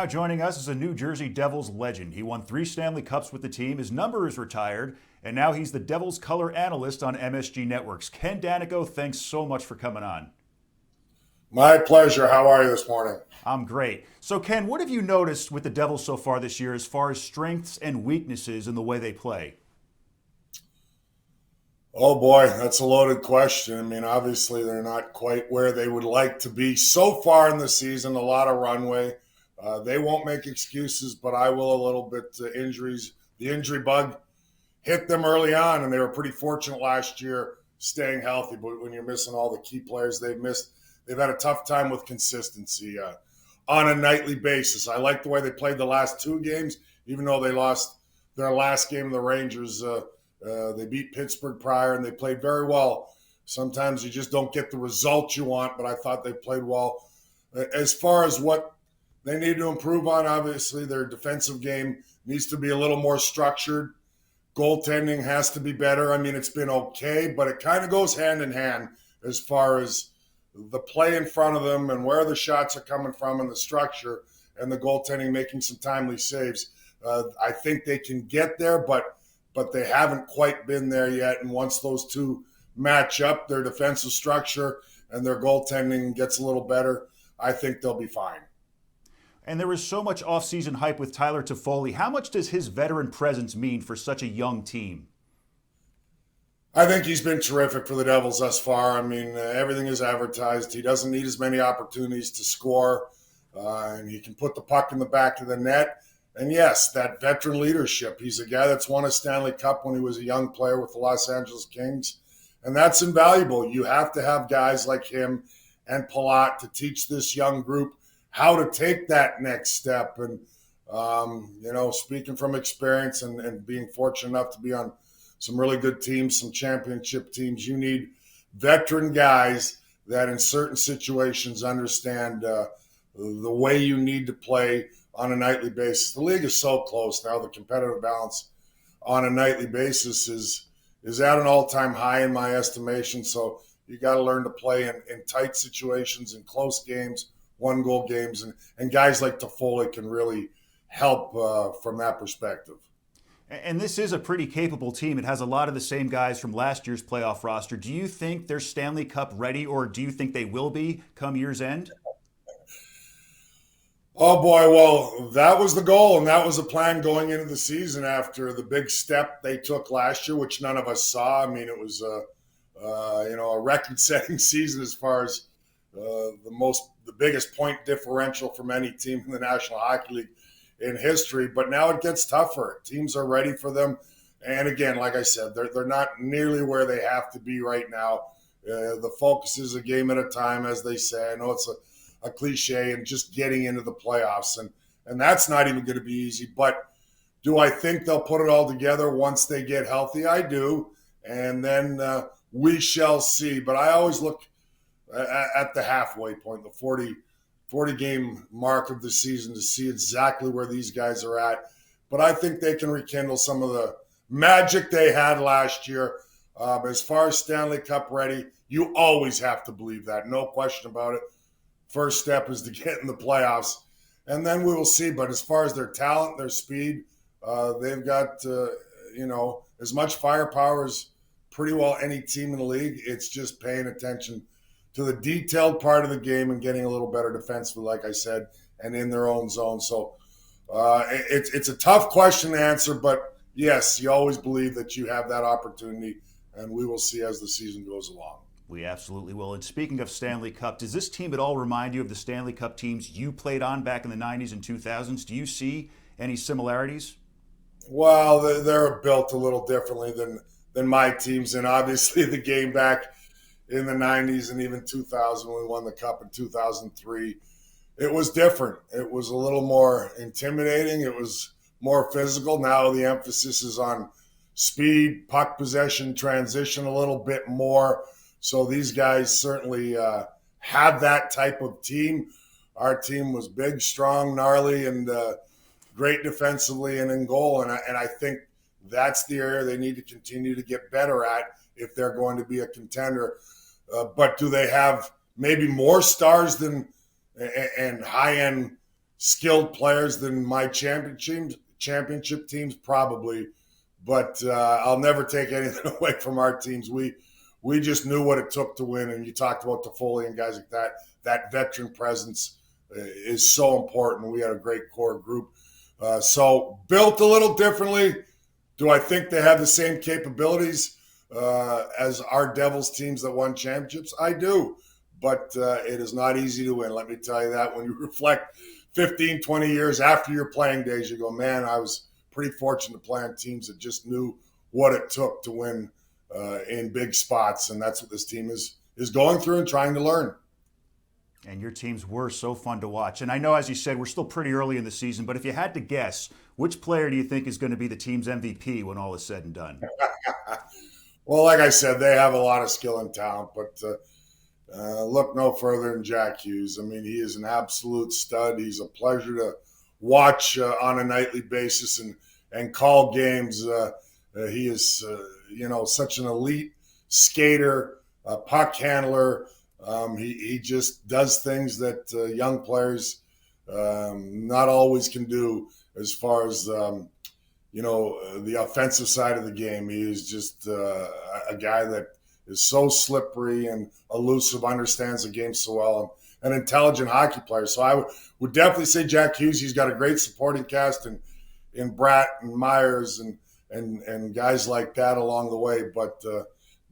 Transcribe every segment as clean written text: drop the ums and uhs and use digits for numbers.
now joining us is a New Jersey Devils legend. He won 3 Stanley Cups with the team. His number is retired, and now he's the Devils color analyst on MSG Networks. Ken Daneyko, thanks so much for coming on. My pleasure. How are you this morning? I'm great. So, Ken, what have you noticed with the Devils so far this year as far as strengths and weaknesses in the way they play? Oh boy, that's a loaded question. I mean, obviously they're not quite where they would like to be so far in the season. A lot of runway. They won't make excuses, but I will a little bit. Injuries, the injury bug hit them early on, and they were pretty fortunate last year staying healthy. But when you're missing all the key players they've missed, they've had a tough time with consistency on a nightly basis. I like the way they played the last 2 games, even though they lost their last game of the Rangers. They beat Pittsburgh prior, and they played very well. Sometimes you just don't get the results you want, but I thought they played well. As far as what they need to improve on, obviously their defensive game needs to be a little more structured. Goaltending has to be better. I mean, it's been okay, but it kind of goes hand in hand as far as the play in front of them and where the shots are coming from and the structure and the goaltending making some timely saves. I think they can get there, but they haven't quite been there yet. And once those two match up, their defensive structure and their goaltending gets a little better, I think they'll be fine. And there was so much offseason hype with Tyler Toffoli. How much does his veteran presence mean for such a young team? I think he's been terrific for the Devils thus far. I mean, everything is advertised. He doesn't need as many opportunities to score, and he can put the puck in the back of the net. And yes, that veteran leadership. He's a guy that's won a Stanley Cup when he was a young player with the Los Angeles Kings. And that's invaluable. You have to have guys like him and Palat to teach this young group how to take that next step. And, speaking from experience and being fortunate enough to be on some really good teams, some championship teams, you need veteran guys that in certain situations understand the way you need to play on a nightly basis. The league is so close now. The competitive balance on a nightly basis is at an all-time high in my estimation. So you got to learn to play in tight situations, in close games, one-goal games, and guys like Toffoli can really help from that perspective. And this is a pretty capable team. It has a lot of the same guys from last year's playoff roster. Do you think they're Stanley Cup ready, or do you think they will be come year's end? Oh boy, well, that was the goal, and that was the plan going into the season after the big step they took last year, which none of us saw. I mean, it was a record-setting season as far as the biggest point differential from any team in the National Hockey League in history. But now it gets tougher. Teams are ready for them, and again, like I said, they're not nearly where they have to be right now. The focus is a game at a time, as they say. I know it's a cliche, and just getting into the playoffs. And that's not even going to be easy. But do I think they'll put it all together once they get healthy? I do. And then we shall see. But I always look at the halfway point, the 40-game mark of the season to see exactly where these guys are at. But I think they can rekindle some of the magic they had last year. As far as Stanley Cup ready, you always have to believe that. No question about it. First step is to get in the playoffs, and then we will see. But as far as their talent, their speed, they've got, as much firepower as pretty well any team in the league. It's just paying attention to the detailed part of the game and getting a little better defensively, like I said, and in their own zone. So it's a tough question to answer, but yes, you always believe that you have that opportunity, and we will see as the season goes along. We absolutely will. And speaking of Stanley Cup, does this team at all remind you of the Stanley Cup teams you played on back in the 90s and 2000s? Do you see any similarities? Well, they're built a little differently than my teams, and obviously the game back in the 90s and even 2000 when we won the Cup in 2003, it was different. It was a little more intimidating. It was more physical. Now the emphasis is on speed, puck possession, transition a little bit more. So these guys certainly have that type of team. Our team was big, strong, gnarly, and great defensively and in goal. And I think that's the area they need to continue to get better at if they're going to be a contender. But do they have maybe more stars than and high-end skilled players than my championship teams, probably. But I'll never take anything away from our teams. We just knew what it took to win. And you talked about Toffoli and guys like that. That veteran presence is so important. We had a great core group. So built a little differently. Do I think they have the same capabilities as our Devils teams that won championships? I do. But it is not easy to win. Let me tell you that. When you reflect 15, 20 years after your playing days, you go, man, I was pretty fortunate to play on teams that just knew what it took to win in big spots. And that's what this team is going through and trying to learn. And your teams were so fun to watch. And I know, as you said, we're still pretty early in the season, but if you had to guess, which player do you think is going to be the team's MVP when all is said and done? Well, like I said, they have a lot of skill and talent, but look no further than Jack Hughes. I mean, he is an absolute stud. He's a pleasure to watch on a nightly basis and call games. He is, such an elite skater, puck handler. He just does things that young players not always can do as far as, the offensive side of the game. He is just a guy that is so slippery and elusive, understands the game so well, and an intelligent hockey player. So I would definitely say Jack Hughes. He's got a great supporting cast in Bratt and Myers and guys like that along the way. But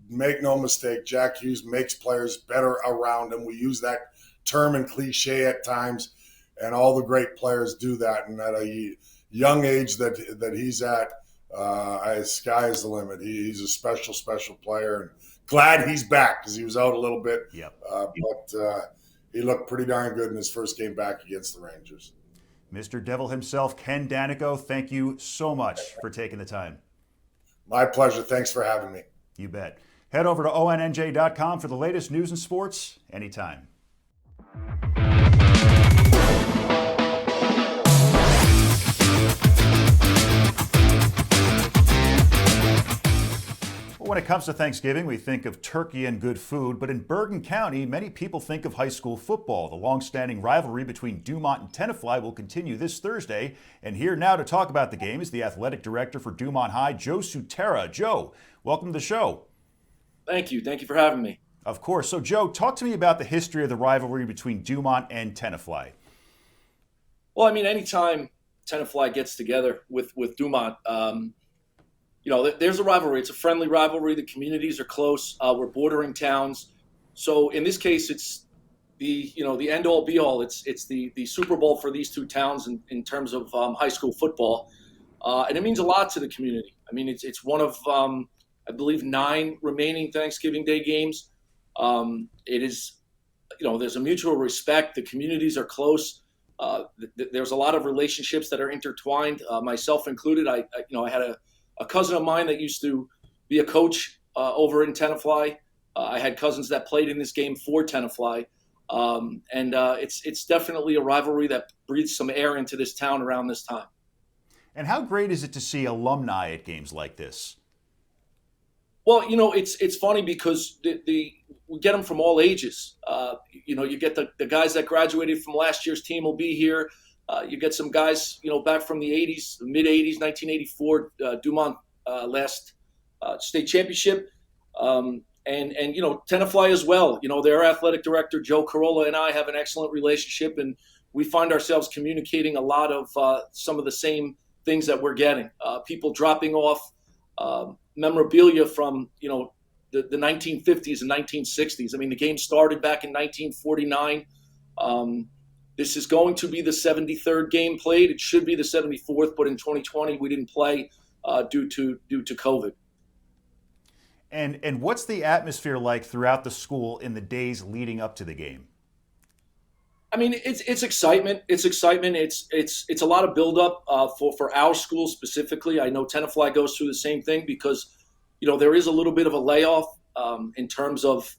make no mistake, Jack Hughes makes players better around him. We use that term and cliche at times, and all the great players do that. And at a young age that he's at, sky is the limit. He's a special, special player, and glad he's back because he was out a little bit. Yep. But he looked pretty darn good in his first game back against the Rangers. Mr. Devil himself, Ken Daneyko, thank you so much for taking the time. My pleasure. Thanks for having me. You bet. Head over to ONNJ.com for the latest news and sports anytime. When it comes to Thanksgiving, we think of turkey and good food, but in Bergen County, many people think of high school football. The long-standing rivalry between Dumont and Tenafly will continue this Thursday. And here now to talk about the game is the athletic director for Dumont High, Joe Sutera. Joe, welcome to the show. Thank you. Thank you for having me. Of course. So, Joe, talk to me about the history of the rivalry between Dumont and Tenafly. Well, I mean, anytime Tenafly gets together with Dumont, there's a rivalry. It's a friendly rivalry. The communities are close. We're bordering towns. So in this case, it's the end all be all. It's the Super Bowl for these two towns in terms of high school football. And it means a lot to the community. I mean, it's one of, I believe, 9 remaining Thanksgiving Day games. It is, there's a mutual respect. The communities are close. There's a lot of relationships that are intertwined, myself included. I had a cousin of mine that used to be a coach over in Tenafly. I had cousins that played in this game for Tenafly. It's definitely a rivalry that breathes some air into this town around this time. And how great is it to see alumni at games like this? Well, it's funny because we get them from all ages. You get the guys that graduated from last year's team will be here. You get some guys, back from the 80s, mid 80s, 1984, Dumont last state championship. And Tenafly as well. Their athletic director, Joe Carolla, and I have an excellent relationship, and we find ourselves communicating a lot of some of the same things that we're getting. People dropping off memorabilia from, the 1950s and 1960s. I mean, the game started back in 1949. This is going to be the 73rd game played. It should be the 74th, but in 2020 we didn't play due to COVID. And what's the atmosphere like throughout the school in the days leading up to the game? I mean, it's excitement. It's excitement. It's a lot of buildup for our school specifically. I know Tenafly goes through the same thing because, there is a little bit of a layoff in terms of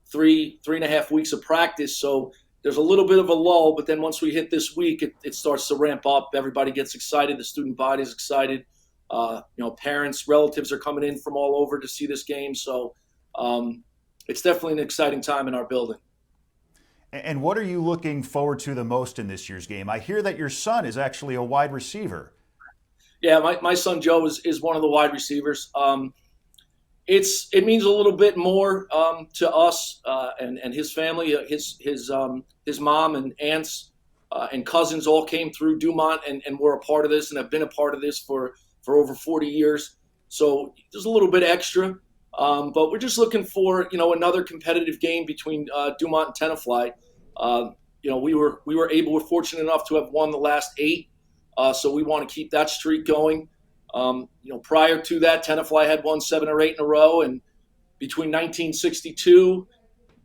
three and a half weeks of practice. So there's a little bit of a lull, but then once we hit this week, it starts to ramp up. Everybody gets excited. The student body is excited. Parents, relatives are coming in from all over to see this game. So it's definitely an exciting time in our building. And what are you looking forward to the most in this year's game? I hear that your son is actually a wide receiver. Yeah, my son Joe is one of the wide receivers. It means a little bit more to us and his family. His mom and aunts and cousins all came through Dumont and were a part of this and have been a part of this for over 40 years. So there's a little bit extra, but we're just looking for another competitive game between Dumont and Tenafly. We're fortunate enough to have won the last 8, so we want to keep that streak going. Prior to that, Tenafly had won 7 or 8 in a row, and between 1962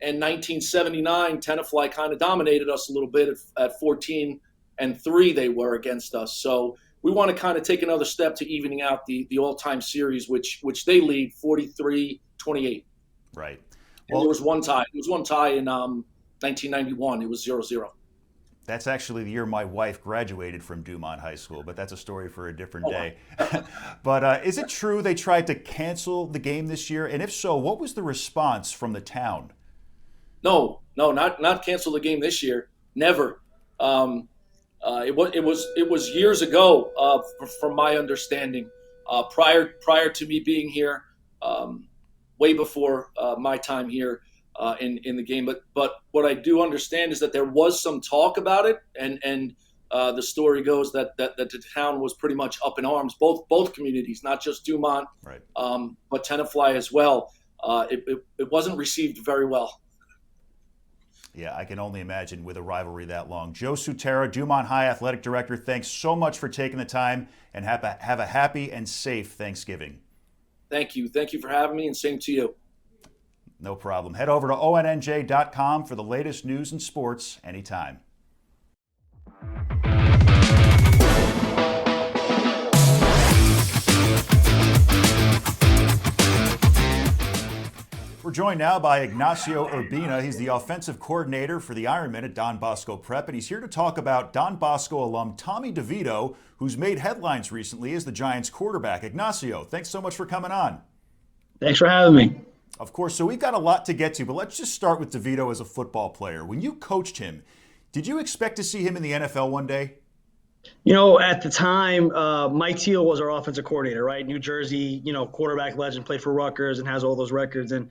and 1979, Tenafly kind of dominated us a little bit at 14-3. They were against us, so we want to kind of take another step to evening out the all-time series, which they lead 43-28. Right. Well, there was one tie. There was one tie in 1991. It was 0-0. That's actually the year my wife graduated from Dumont High School, but that's a story for a different day. But is it true they tried to cancel the game this year? And if so, what was the response from the town? No, not cancel the game this year. Never. It was years ago, from my understanding, prior to me being here, way before my time here. In the game, but what I do understand is that there was some talk about it, and the story goes that the town was pretty much up in arms, both communities, not just Dumont, right, but Tenafly as well. It wasn't received very well. Yeah, I can only imagine with a rivalry that long. Joe Sutera, Dumont High Athletic Director, thanks so much for taking the time, and have a happy and safe Thanksgiving. Thank you for having me, and same to you. No problem. Head over to ONNJ.com for the latest news and sports anytime. We're joined now by Ignacio Urbina. He's the offensive coordinator for the Ironmen at Don Bosco Prep, and he's here to talk about Don Bosco alum Tommy DeVito, who's made headlines recently as the Giants quarterback. Ignacio, thanks so much for coming on. Thanks for having me. Of course, so we've got a lot to get to, but let's just start with DeVito as a football player. When you coached him, did you expect to see him in the NFL one day? At the time, Mike Teal was our offensive coordinator, right? New Jersey, quarterback legend, played for Rutgers and has all those records. And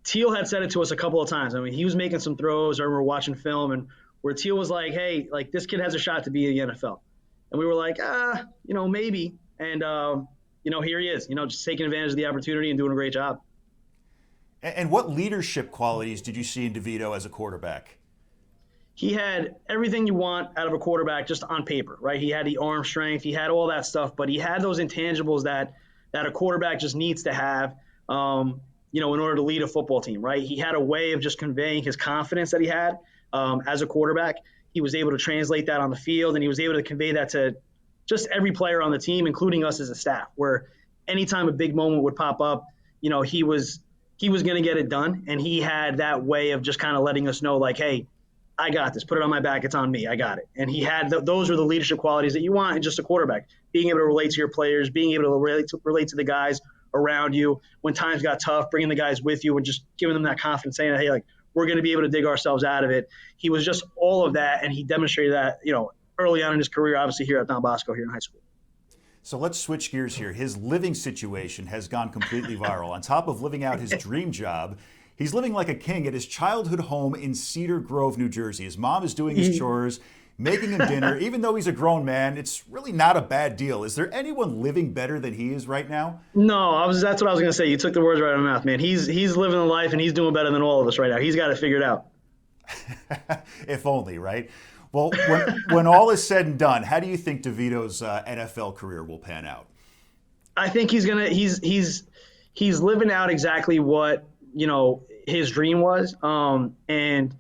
Teal had said it to us a couple of times. I mean, he was making some throws. I remember watching film and where Teal was like, hey, like this kid has a shot to be in the NFL. And we were like, maybe. And, here he is, just taking advantage of the opportunity and doing a great job. And what leadership qualities did you see in DeVito as a quarterback? He had everything you want out of a quarterback just on paper, right? He had the arm strength, he had all that stuff, but he had those intangibles that a quarterback just needs to have, in order to lead a football team, right? He had a way of just conveying his confidence that he had as a quarterback. He was able to translate that on the field, and he was able to convey that to just every player on the team, including us as a staff, where anytime a big moment would pop up, he was going to get it done. And he had that way of just kind of letting us know, like, hey, I got this. Put it on my back. It's on me. I got it. And he had those are the leadership qualities that you want in just a quarterback, being able to relate to your players, being able to relate to the guys around you when times got tough, bringing the guys with you and just giving them that confidence, saying, hey, like, we're going to be able to dig ourselves out of it. He was just all of that. And he demonstrated that, early on in his career, obviously here at Don Bosco here in high school. So let's switch gears here. His living situation has gone completely viral. On top of living out his dream job, he's living like a king at his childhood home in Cedar Grove, New Jersey. His mom is doing his chores, making him dinner. Even though he's a grown man, it's really not a bad deal. Is there anyone living better than he is right now? No, that's what I was going to say. You took the words right out of my mouth, man. He's living the life, and he's doing better than all of us right now. He's got it figured out. If only, right? Well, when all is said and done, how do you think DeVito's NFL career will pan out? I think he's living out exactly what his dream was, and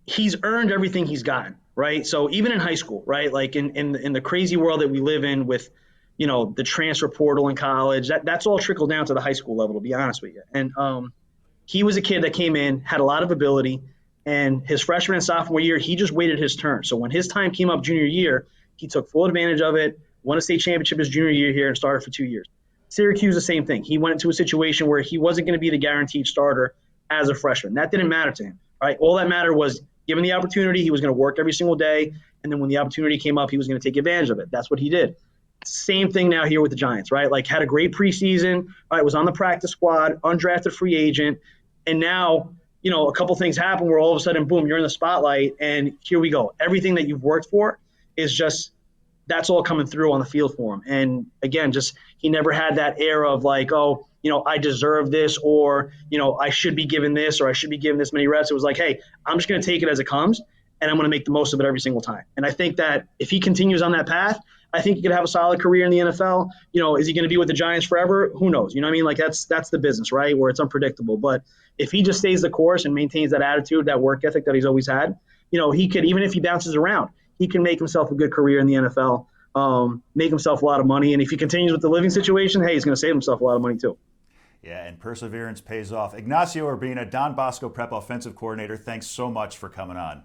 he's earned everything he's gotten, right? So even in high school, right, like in the crazy world that we live in with the transfer portal in college, that's all trickled down to the high school level, to be honest with you. And he was a kid that came in, had a lot of ability. And his freshman and sophomore year, he just waited his turn. So when his time came up junior year, he took full advantage of it, won a state championship his junior year here, and started for 2 years. Syracuse, the same thing. He went into a situation where he wasn't going to be the guaranteed starter as a freshman. That didn't matter to him. Right? All that mattered was given the opportunity, he was going to work every single day. And then when the opportunity came up, he was going to take advantage of it. That's what he did. Same thing now here with the Giants, right? Like had a great preseason, right? Was on the practice squad, undrafted free agent. And now, a couple things happen where all of a sudden, boom, you're in the spotlight. And here we go. Everything that you've worked for is just, that's all coming through on the field for him. And again, just he never had that air of like, oh, I deserve this, or, I should be given this, or I should be given this many reps. It was like, hey, I'm just going to take it as it comes, and I'm going to make the most of it every single time. And I think that if he continues on that path, I think he could have a solid career in the NFL. Is he going to be with the Giants forever? Who knows? You know what I mean? Like that's the business, right? Where it's unpredictable. But if he just stays the course and maintains that attitude, that work ethic that he's always had, he could, even if he bounces around, he can make himself a good career in the NFL, make himself a lot of money. And if he continues with the living situation, hey, he's going to save himself a lot of money too. Yeah, and perseverance pays off. Ignacio Urbina, Don Bosco Prep Offensive Coordinator, thanks so much for coming on.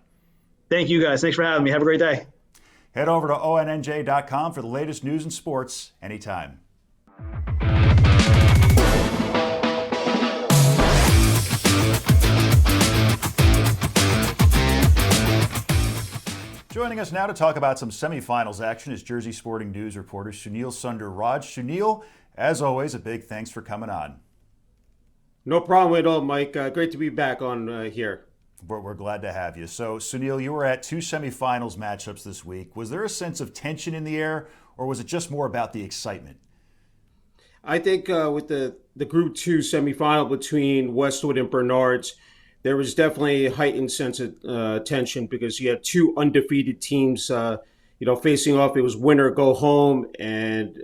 Thank you, guys. Thanks for having me. Have a great day. Head over to onnj.com for the latest news and sports anytime. Joining us now to talk about some semifinals action is Jersey Sporting News reporter Sunil Sundarraj. Sunil, as always, a big thanks for coming on. No problem at all, Mike. Great to be back on here. We're glad to have you. So, Sunil, you were at 2 semifinals matchups this week. Was there a sense of tension in the air, or was it just more about the excitement? I think with the Group 2 semifinal between Westwood and Bernards, there was definitely a heightened sense of tension because you had two undefeated teams, facing off. It was win or go home. And,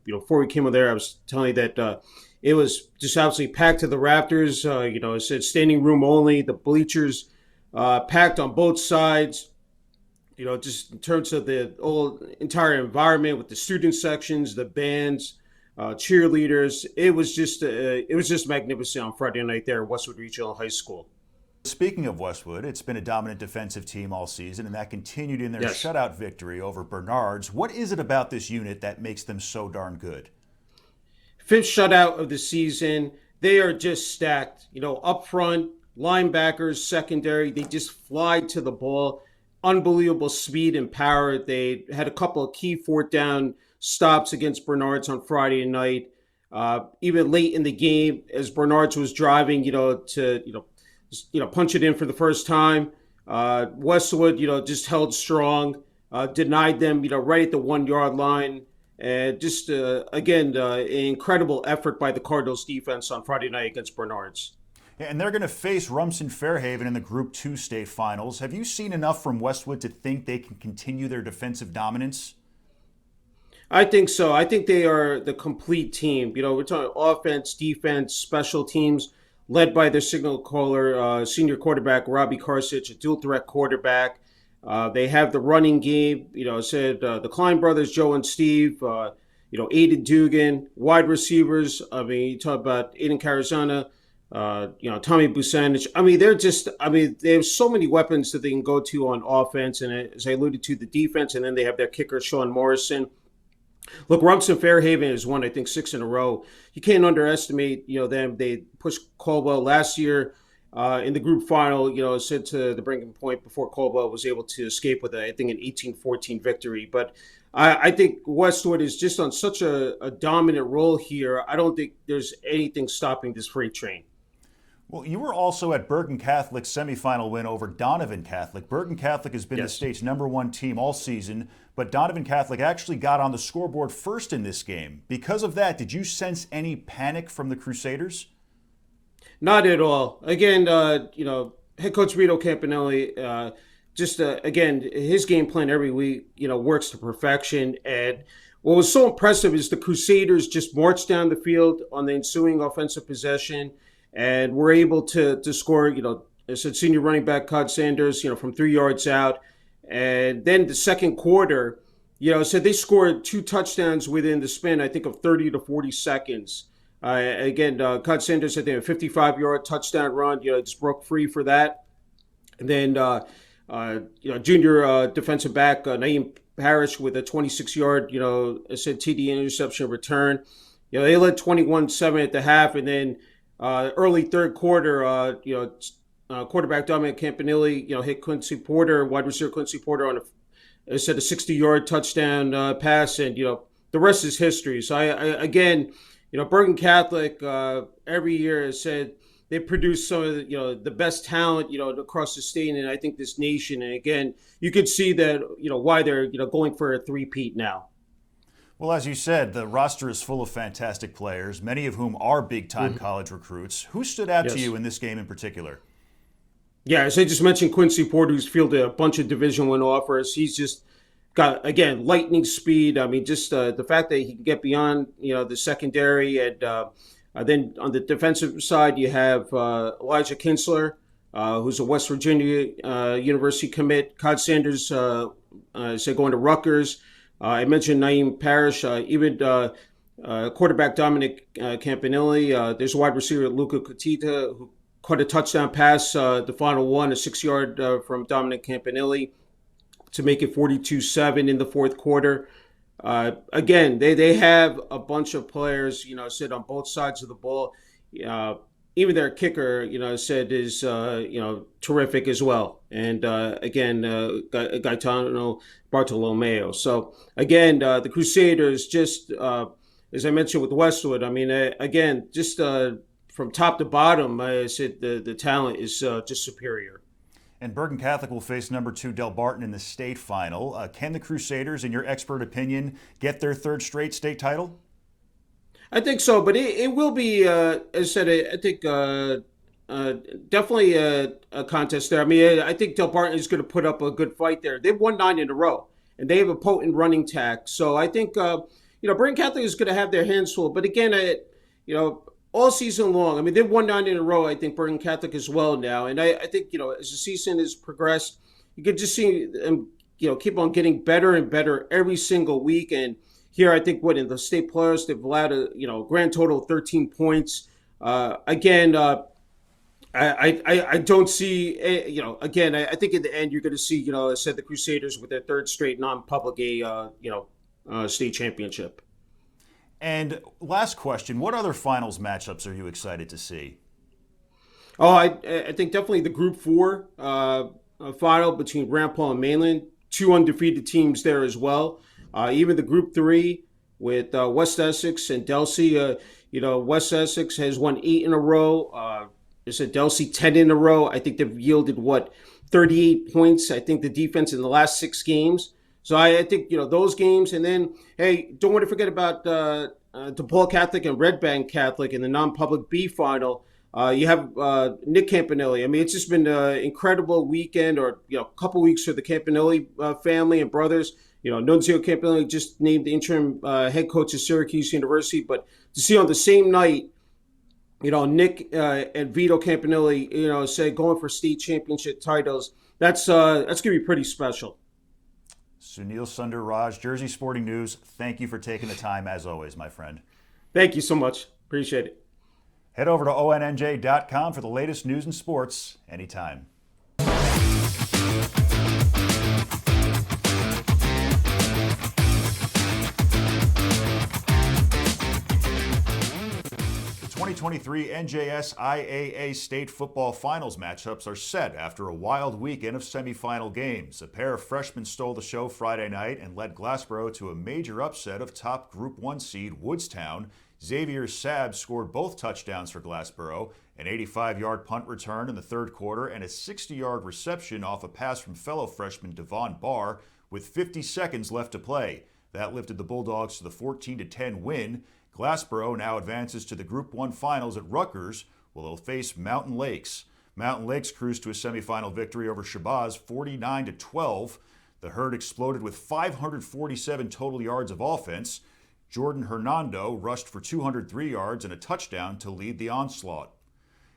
before we came on there, I was telling you that it was just absolutely packed to the rafters. It said standing room only. The bleachers packed on both sides. Just in terms of the whole entire environment with the student sections, the bands, cheerleaders, it was just magnificent on Friday night there at Westwood Regional High School. Speaking of Westwood, it's been a dominant defensive team all season, and that continued in their shutout victory over Bernards. What is it about this unit that makes them so darn good? 5th shutout of the season. They are just stacked. Up front, linebackers, secondary, they just fly to the ball. Unbelievable speed and power. They had a couple of key 4th down stops against Bernards on Friday night. Even late in the game, as Bernards was driving, to punch it in for the first time. Westwood, just held strong, denied them, right at the 1 yard line. And just, again, an incredible effort by the Cardinals defense on Friday night against Bernards. And they're going to face Rumson Fairhaven in the Group 2 state finals. Have you seen enough from Westwood to think they can continue their defensive dominance? I think so. I think they are the complete team. We're talking offense, defense, special teams, led by their signal caller, senior quarterback, Robbie Karsich, a dual threat quarterback. They have the running game, the Klein brothers, Joe and Steve, Aiden Dugan, wide receivers. You talk about Aiden Carazana, Tommy Busanich. They have so many weapons that they can go to on offense. And as I alluded to, the defense, and then they have their kicker, Sean Morrison. Look, Rumson Fairhaven has won, I think, 6 in a row. You can't underestimate, them. They pushed Caldwell last year in the group final, sent to the breaking point before Caldwell was able to escape with, I think, an 18-14 victory. But I think Westwood is just on such a dominant role here. I don't think there's anything stopping this freight train. Well, you were also at Bergen Catholic's semifinal win over Donovan Catholic. Bergen Catholic has been the state's #1 team all season, but Donovan Catholic actually got on the scoreboard first in this game. Because of that, did you sense any panic from the Crusaders? Not at all. Again, head coach Rito Campanelli, again, his game plan every week, works to perfection. And what was so impressive is the Crusaders just marched down the field on the ensuing offensive possession and were able to score, I said senior running back Cod Sanders, from 3 yards out. And then the second quarter, so they scored 2 touchdowns within the span, I think, of 30 to 40 seconds. Cod Sanders had a 55-yard touchdown run, just broke free for that. And then, junior defensive back, Naeem Parrish with a 26-yard, TD interception return. They led 21-7 at the half, and then early third quarter, quarterback Dominic Campanile, hit Quincy Porter, wide receiver Quincy Porter on a 60-yard touchdown pass, and the rest is history. So I again, Bergen Catholic every year has said they produce some of the best talent across the state and I think this nation. And again, you could see that why they're going for a three-peat now. Well, as you said, the roster is full of fantastic players, many of whom are big-time college recruits. Who stood out to you in this game in particular? Yeah, as I just mentioned, Quincy Porter, who's fielded a bunch of Division I offers. He's just got, again, lightning speed. I mean, just the fact that he can get beyond, the secondary. And then on the defensive side, you have Elijah Kinsler, who's a West Virginia University commit. Cod Sanders, going to Rutgers. I mentioned Naeem Parrish, even quarterback Dominic Campanile. There's wide receiver Luca Cotita, who caught a touchdown pass, the final one, a 6-yard from Dominic Campanile to make it 42-7 in the fourth quarter. Again, they have a bunch of players, sit on both sides of the ball. Even their kicker, said is, terrific as well. And again, Gaetano Bartolomeo. So again, the Crusaders just, as I mentioned with Westwood, I mean, again, just from top to bottom, I said the talent is just superior. And Bergen Catholic will face number 2 Del Barton in the state final. Can the Crusaders, in your expert opinion, get their third straight state title? I think so, but it will be, as I said, I think definitely a contest there. I mean, I think Del Barton is going to put up a good fight there. They've won 9 in a row, and they have a potent running attack. So I think, Bergen Catholic is going to have their hands full. But again, all season long, I mean, they've won 9 in a row, I think, Bergen Catholic as well now. And I think, as the season has progressed, you could just see them, keep on getting better and better every single week. And here, I think, in the state playoffs, they've allowed a grand total of 13 points. Again, I don't see, again, I think in the end you're going to see, I said the Crusaders with their third straight non-public state championship. And last question, what other finals matchups are you excited to see? Oh, I think definitely the Group 4 final between Ramapo and Mainland. 2 undefeated teams there as well. Even the Group 3 with West Essex and Delsey. West Essex has won 8 in a row. There's a Delsey 10 in a row. I think they've yielded, 38 points. I think the defense in the last 6 games. So I think, those games. And then, hey, don't want to forget about DePaul Catholic and Red Bank Catholic in the non-public B final. You have Nick Campanile. I mean, it's just been an incredible weekend or, couple weeks for the Campanile family and brothers. Nunzio Campanile just named the interim head coach of Syracuse University. But to see on the same night, Nick and Vito Campanile, say going for state championship titles, that's going to be pretty special. Sunil Sundarraj, Jersey Sporting News, thank you for taking the time as always, my friend. Thank you so much. Appreciate it. Head over to ONNJ.com for the latest news and sports anytime. The 2023 NJS IAA State Football Finals matchups are set after a wild weekend of semifinal games. A pair of freshmen stole the show Friday night and led Glassboro to a major upset of top Group 1 seed Woodstown. Xavier Sabb scored both touchdowns for Glassboro, an 85-yard punt return in the third quarter and a 60-yard reception off a pass from fellow freshman Devon Barr with 50 seconds left to play. That lifted the Bulldogs to the 14-10 win. Glassboro now advances to the Group 1 finals at Rutgers, where they'll face Mountain Lakes. Mountain Lakes cruised to a semifinal victory over Shabazz 49-12. The Herd exploded with 547 total yards of offense. Jordan Hernando rushed for 203 yards and a touchdown to lead the onslaught.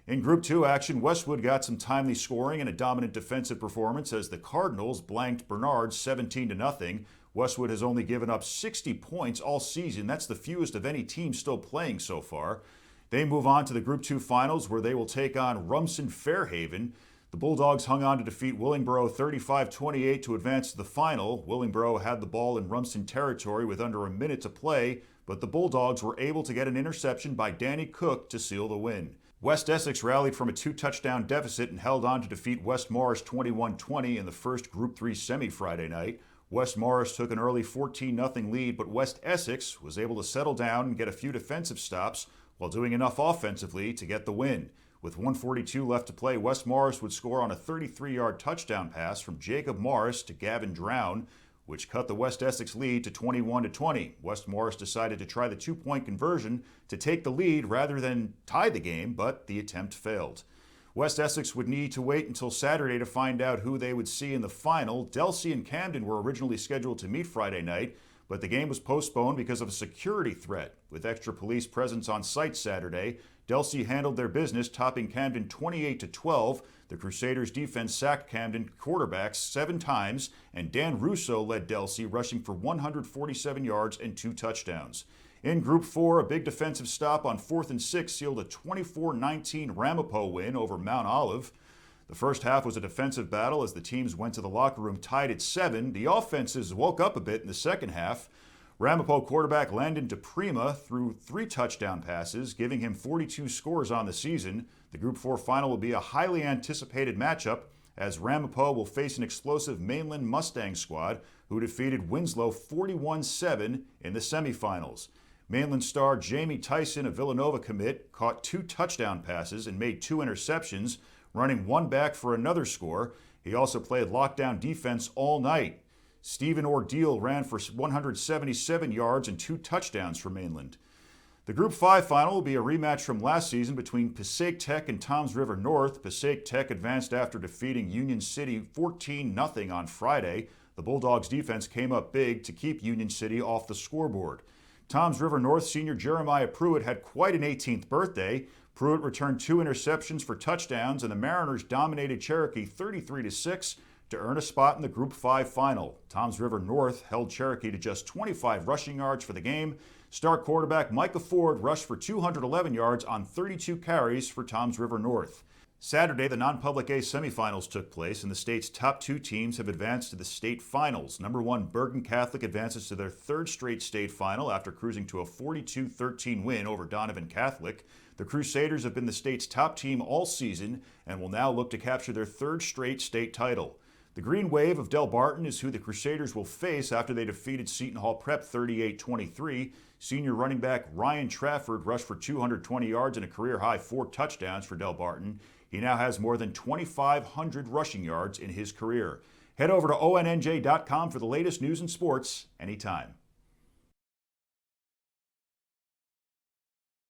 In Group 2 action, Westwood got some timely scoring and a dominant defensive performance as the Cardinals blanked Bernard 17-0. Westwood has only given up 60 points all season. That's the fewest of any team still playing so far. They move on to the Group 2 finals where they will take on Rumson Fairhaven. The Bulldogs hung on to defeat Willingboro 35-28 to advance to the final. Willingboro had the ball in Rumson territory with under a minute to play, but the Bulldogs were able to get an interception by Danny Cook to seal the win. West Essex rallied from a 2-touchdown deficit and held on to defeat West Morris 21-20 in the first Group 3 semi Friday night. West Morris took an early 14-0 lead, but West Essex was able to settle down and get a few defensive stops while doing enough offensively to get the win. With 1:42 left to play, West Morris would score on a 33-yard touchdown pass from Jacob Morris to Gavin Drown, which cut the West Essex lead to 21-20. West Morris decided to try the 2-point conversion to take the lead rather than tie the game, but the attempt failed. West Essex would need to wait until Saturday to find out who they would see in the final. Delsey and Camden were originally scheduled to meet Friday night, but the game was postponed because of a security threat. With extra police presence on site Saturday, Delsey handled their business, topping Camden 28-12. The Crusaders' defense sacked Camden quarterbacks 7 times, and Dan Russo led Delsey, rushing for 147 yards and 2 touchdowns. In Group 4, a big defensive stop on 4th and 6 sealed a 24-19 Ramapo win over Mount Olive. The first half was a defensive battle as the teams went to the locker room tied at 7. The offenses woke up a bit in the second half. Ramapo quarterback Landon DePrima threw 3 touchdown passes, giving him 42 scores on the season. The Group 4 final will be a highly anticipated matchup as Ramapo will face an explosive Mainland Mustang squad who defeated Winslow 41-7 in the semifinals. Mainland star Jamie Tyson, a Villanova commit, caught 2 touchdown passes and made 2 interceptions, running one back for another score. He also played lockdown defense all night. Stephen Ordeal ran for 177 yards and 2 touchdowns for Mainland. The Group 5 final will be a rematch from last season between Passaic Tech and Toms River North. Passaic Tech advanced after defeating Union City 14-0 on Friday. The Bulldogs' defense came up big to keep Union City off the scoreboard. Toms River North senior Jeremiah Pruitt had quite an 18th birthday. Pruitt returned 2 interceptions for touchdowns, and the Mariners dominated Cherokee 33-6 to earn a spot in the Group 5 final. Toms River North held Cherokee to just 25 rushing yards for the game. Star quarterback Micah Ford rushed for 211 yards on 32 carries for Toms River North. Saturday, the non-public A semifinals took place, and the state's top 2 teams have advanced to the state finals. Number 1, Bergen Catholic advances to their 3rd straight state final after cruising to a 42-13 win over Donovan Catholic. The Crusaders have been the state's top team all season and will now look to capture their 3rd straight state title. The Green Wave of Del Barton is who the Crusaders will face after they defeated Seton Hall Prep 38-23. Senior running back Ryan Trafford rushed for 220 yards and a career-high 4 touchdowns for Del Barton. He now has more than 2,500 rushing yards in his career. Head over to ONNJ.com for the latest news and sports anytime.